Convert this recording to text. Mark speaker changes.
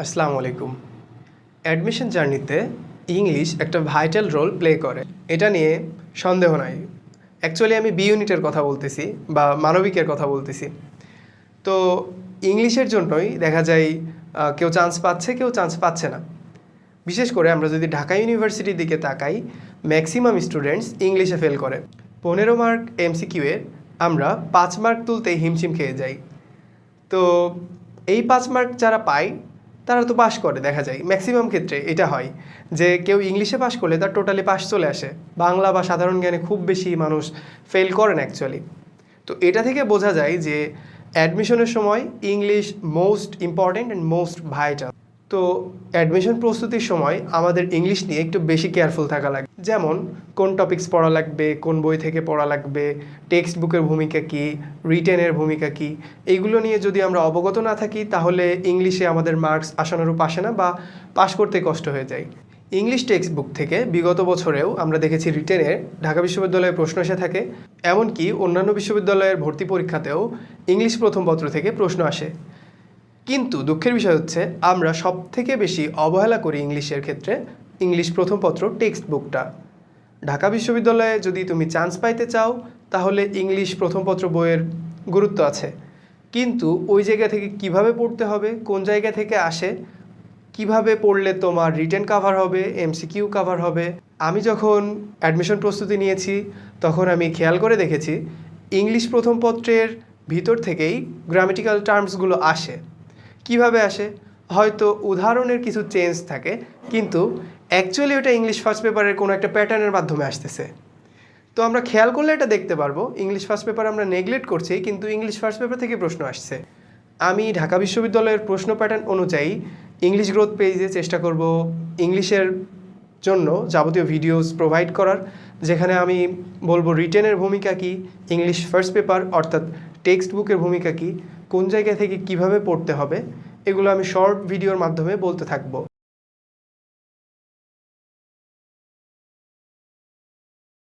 Speaker 1: আসসালামু আলাইকুম। অ্যাডমিশন জার্নিতে ইংলিশ একটা ভাইটাল রোল প্লে করে, এটা নিয়ে সন্দেহ নাই। অ্যাকচুয়ালি আমি বি ইউনিটের কথা বলতেছি বা মানবিকের কথা বলতেছি। তো ইংলিশের জন্যই দেখা যায় কেউ চান্স পাচ্ছে, কেউ চান্স পাচ্ছে না। বিশেষ করে আমরা যদি ঢাকা ইউনিভার্সিটির দিকে তাকাই, ম্যাক্সিমাম স্টুডেন্টস ইংলিশে ফেল করে। 15 মার্ক এমসিকিউয়ে আমরা 5 মার্ক তুলতে হিমশিম খেয়ে যাই। তো এই 5 মার্ক যারা পায় তারা তো পাশ করে, দেখা যায় ম্যাক্সিমাম ক্ষেত্রে এটা হয় যে কেউ ইংলিশে পাশ করলে তার টোটালি পাশ চলে আসে। বাংলা বা সাধারণ জ্ঞানে খুব বেশি মানুষ ফেল করেন অ্যাকচুয়ালি। তো এটা থেকে বোঝা যায় যে অ্যাডমিশনের সময় English most important and most vital. তো অ্যাডমিশন প্রস্তুতির সময় আমাদের ইংলিশ নিয়ে একটু বেশি কেয়ারফুল থাকা লাগে। যেমন কোন টপিকস পড়া লাগবে, কোন বই থেকে পড়া লাগবে, টেক্সট বুকের ভূমিকা কী, রিটেনের ভূমিকা কী, এইগুলো নিয়ে যদি আমরা অবগত না থাকি তাহলে ইংলিশে আমাদের মার্কস আশানুরূপ আসে না বা পাশ করতে কষ্ট হয়ে যায়। ইংলিশ টেক্সট বুক থেকে বিগত বছরেও আমরা দেখেছি রিটেনের ঢাকা বিশ্ববিদ্যালয়ে প্রশ্ন এসে থাকে। এমনকি অন্যান্য বিশ্ববিদ্যালয়ের ভর্তি পরীক্ষাতেও ইংলিশ প্রথম পত্র থেকে প্রশ্ন আসে। কিন্তু দুঃখের বিষয় হচ্ছে আমরা সবথেকে বেশি অবহেলা করি ইংলিশের ক্ষেত্রে ইংলিশ প্রথম পত্র টেক্সট বুকটা। ঢাকা বিশ্ববিদ্যালয়ে যদি তুমি চান্স পাইতে চাও তাহলে ইংলিশ প্রথম পত্র বইয়ের গুরুত্ব আছে, কিন্তু ওই জায়গা থেকে কিভাবে পড়তে হবে, কোন জায়গা থেকে আসে, কিভাবে পড়লে তোমার রিটেন কাভার হবে, এমসিকিউ কাভার হবে। আমি যখন অ্যাডমিশন প্রস্তুতি নিয়েছি তখন আমি খেয়াল করে দেখেছি ইংলিশ প্রথম পত্রের ভিতর থেকেই গ্রামেটিক্যাল টার্মসগুলো আসে। কিভাবে আসে? হয়তো উদাহরণের কিছু চেঞ্জ থাকে, কিন্তু অ্যাকচুয়ালি ওটা ইংলিশ ফার্স্ট পেপারের কোনো একটা প্যাটার্নের মাধ্যমে আসতেছে। তো আমরা খেয়াল করলে এটা দেখতে পারবো ইংলিশ ফার্স্ট পেপার আমরা নেগলেক্ট করছি, কিন্তু ইংলিশ ফার্স্ট পেপার থেকে প্রশ্ন আসছে। আমি ঢাকা বিশ্ববিদ্যালয়ের প্রশ্ন প্যাটার্ন অনুযায়ী ইংলিশ গ্রোথ পেজে চেষ্টা করব ইংলিশের জন্য যাবতীয় ভিডিওস প্রোভাইড করার, যেখানে আমি বলবো রিটেনের ভূমিকা কী, ইংলিশ ফার্স্ট পেপার অর্থাৎ টেক্সট বুকের ভূমিকা কী, কোন জায়গা থেকে কিভাবে পড়তে হবে, এগুলো আমি শর্ট ভিডিওর মাধ্যমে বলতে থাকবো।